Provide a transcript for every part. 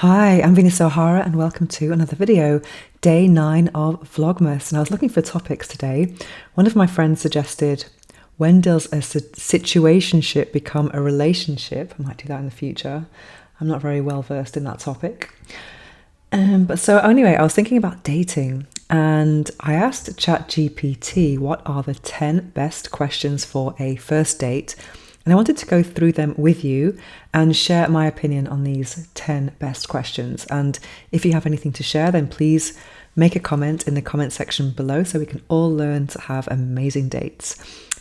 Hi, I'm Venus O'Hara and welcome to another video, day 9 of Vlogmas. And I was looking for topics today. One of my friends suggested, when does a situationship become a relationship? I might do that in the future. I'm not very well versed in that topic. So anyway, I was thinking about dating and I asked ChatGPT what are the 10 best questions for a first date. And I wanted to go through them with you and share my opinion on these 10 best questions. And if you have anything to share, then please make a comment in the comment section below so we can all learn to have amazing dates.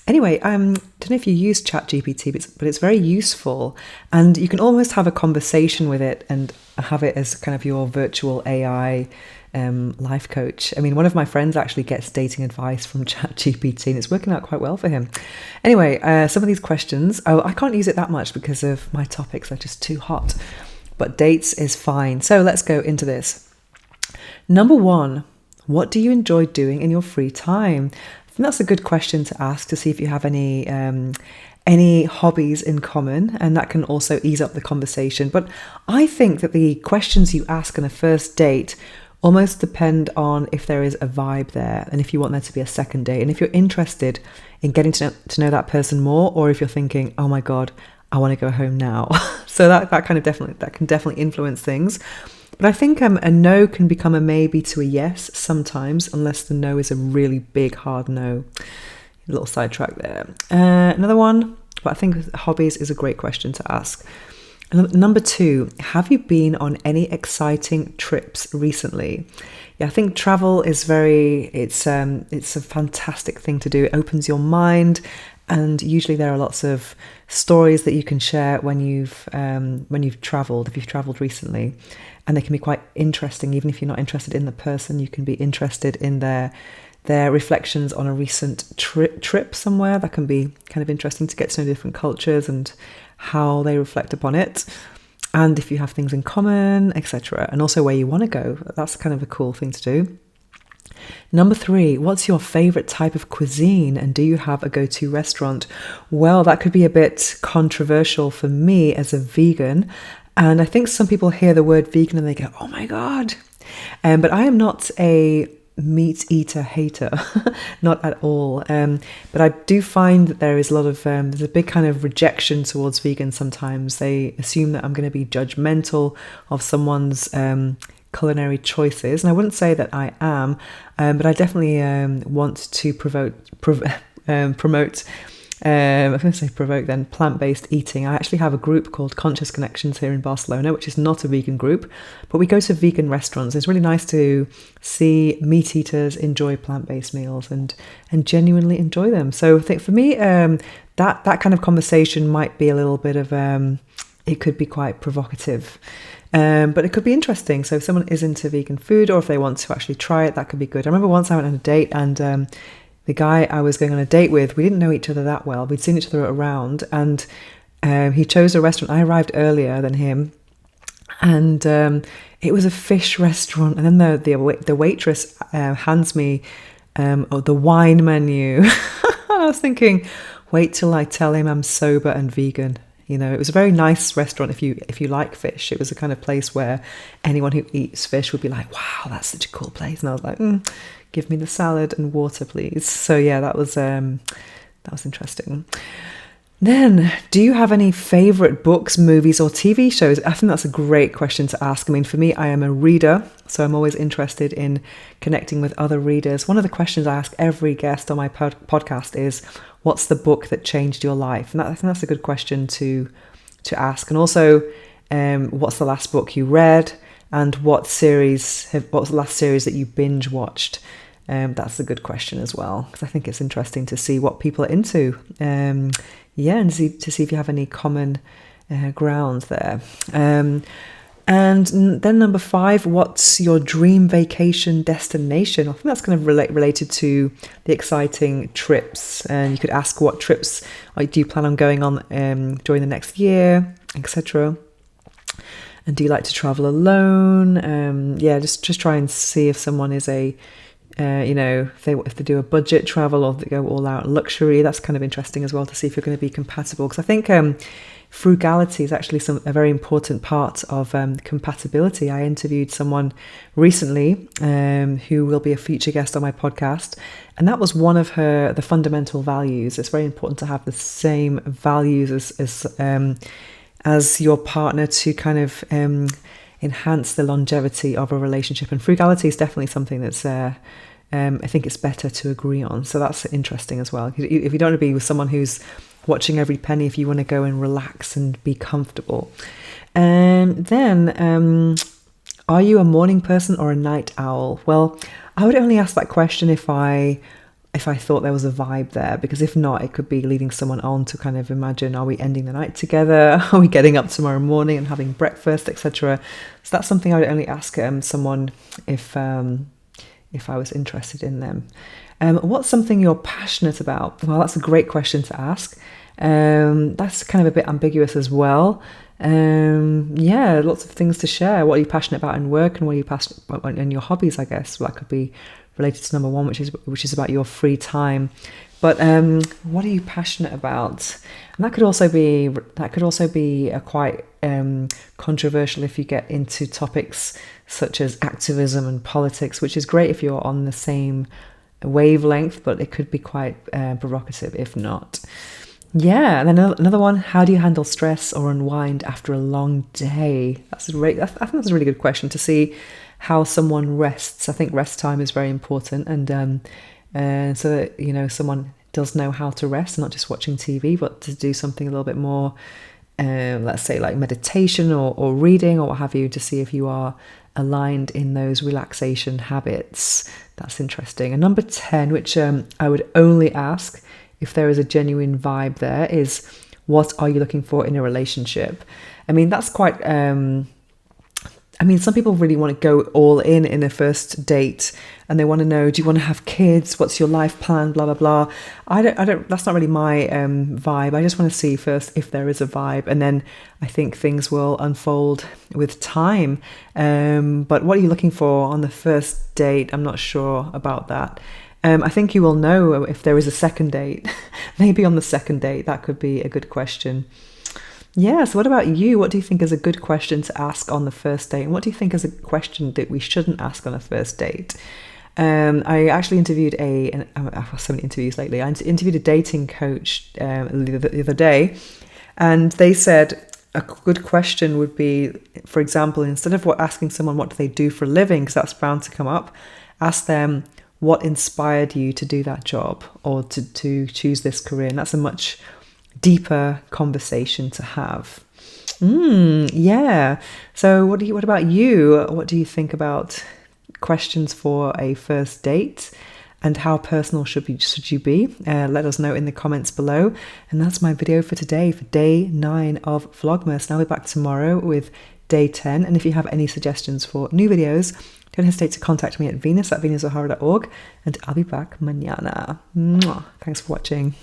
Anyway, I don't know if you use ChatGPT, but it's very useful. And you can almost have a conversation with it and have it as kind of your virtual AI life coach. I mean, one of my friends actually gets dating advice from ChatGPT and it's working out quite well for him. Anyway, some of these questions, I can't use it that much because of my topics are just too hot, but dates is fine. So let's go into this. Number 1, what do you enjoy doing in your free time? I think that's a good question to ask to see if you have any hobbies in common, and that can also ease up the conversation. But I think that the questions you ask on a first date almost depend on if there is a vibe there and if you want there to be a second date and if you're interested in getting to know that person more, or if you're thinking, oh my god, I want to go home now. So that can definitely influence things. But I think a no can become a maybe to a yes sometimes, unless the no is a really big hard no. A little sidetrack there. Another one, but I think hobbies is a great question to ask. Number 2, have you been on any exciting trips recently? Yeah, I think travel is it's a fantastic thing to do. It opens your mind, and usually there are lots of stories that you can share when you've traveled, if you've traveled recently, and they can be quite interesting. Even if you're not interested in the person, you can be interested in their reflections on a recent trip somewhere. That can be kind of interesting to get to know different cultures and how they reflect upon it, and if you have things in common, etc. And also where you want to go. That's kind of a cool thing to do. Number 3, what's your favorite type of cuisine, and do you have a go-to restaurant? Well, that could be a bit controversial for me as a vegan, and I think some people hear the word vegan and they go, oh my god, but I am not a meat eater hater, not at all. But I do find that there is a lot of there's a big kind of rejection towards vegans. Sometimes they assume that I'm going to be judgmental of someone's culinary choices, and I wouldn't say that I am, but I definitely want to promote I was going to say provoke then, plant-based eating. I actually have a group called Conscious Connections here in Barcelona, which is not a vegan group, but we go to vegan restaurants. It's really nice to see meat eaters enjoy plant-based meals and genuinely enjoy them. So I think for me, that kind of conversation might be a little bit of, it could be quite provocative. But it could be interesting. So if someone is into vegan food, or if they want to actually try it, that could be good. I remember once I went on a date, and the guy I was going on a date with, we didn't know each other that well. We'd seen each other around, and he chose a restaurant. I arrived earlier than him, and it was a fish restaurant. And then the waitress hands me the wine menu. I was thinking, wait till I tell him I'm sober and vegan. You know, it was a very nice restaurant if you like fish. It was the kind of place where anyone who eats fish would be like, wow, that's such a cool place. And I was like, give me the salad and water, please. So yeah, that was interesting. Then, do you have any favorite books, movies, or TV shows? I think that's a great question to ask. I mean, for me, I am a reader, so I'm always interested in connecting with other readers. One of the questions I ask every guest on my podcast is, what's the book that changed your life? And I think that's a good question to ask. And also, what's the last book you read? And what was the last series that you binge watched? That's a good question as well, because I think it's interesting to see what people are into. And to see if you have any common grounds there. And then number 5, what's your dream vacation destination? I think that's kind of related to the exciting trips. And you could ask what trips do you plan on going on during the next year, etc. And do you like to travel alone? Just try and see if someone is if they do a budget travel or they go all out luxury. That's kind of interesting as well to see if you're going to be compatible. Because I think frugality is actually a very important part of compatibility. I interviewed someone recently who will be a future guest on my podcast, and that was one of the fundamental values. It's very important to have the same values as your partner to kind of enhance the longevity of a relationship. And frugality is definitely something that's I think it's better to agree on. So that's interesting as well. If you don't want to be with someone who's watching every penny, if you want to go and relax and be comfortable. And then, are you a morning person or a night owl? Well, I would only ask that question if I thought there was a vibe there, because if not, it could be leading someone on to kind of imagine, are we ending the night together? Are we getting up tomorrow morning and having breakfast, etc.? So that's something I would only ask someone if I was interested in them. What's something you're passionate about? Well, that's a great question to ask. That's kind of a bit ambiguous as well. Yeah, lots of things to share. What are you passionate about in work, and what are you passionate about in your hobbies, I guess? Well, that could be related to number one, which is about your free time. But what are you passionate about? And that could also be a quite controversial if you get into topics such as activism and politics, which is great if you're on the same wavelength, but it could be quite provocative if not. Yeah, and then another one, how do you handle stress or unwind after a long day? I think that's a really good question to see how someone rests. I think rest time is very important, and so that, someone does know how to rest, not just watching TV, but to do something a little bit more, let's say like meditation or reading or what have you, to see if you are aligned in those relaxation habits. That's interesting. And number 10, which I would only ask if there is a genuine vibe there, is what are you looking for in a relationship? I mean, that's quite... some people really want to go all in a first date, and they want to know, do you want to have kids? What's your life plan? Blah, blah, blah. I don't, that's not really my vibe. I just want to see first if there is a vibe, and then I think things will unfold with time. But what are you looking for on the first date? I'm not sure about that. I think you will know if there is a second date. Maybe on the second date, that could be a good question. Yeah, so what about you? What do you think is a good question to ask on the first date? And what do you think is a question that we shouldn't ask on a first date? I actually interviewed I've had so many interviews lately. I interviewed a dating coach the other day, and they said a good question would be, for example, instead of asking someone what do they do for a living, because that's bound to come up, ask them what inspired you to do that job or to choose this career. And that's a much deeper conversation to have. Yeah. So what about you? What do you think about questions for a first date, and how personal should you be? Let us know in the comments below. And that's my video for today, for day 9 of Vlogmas. Now we're back tomorrow with day 10. And if you have any suggestions for new videos, don't hesitate to contact me at venus@venusohara.org, and I'll be back mañana. Mwah. Thanks for watching.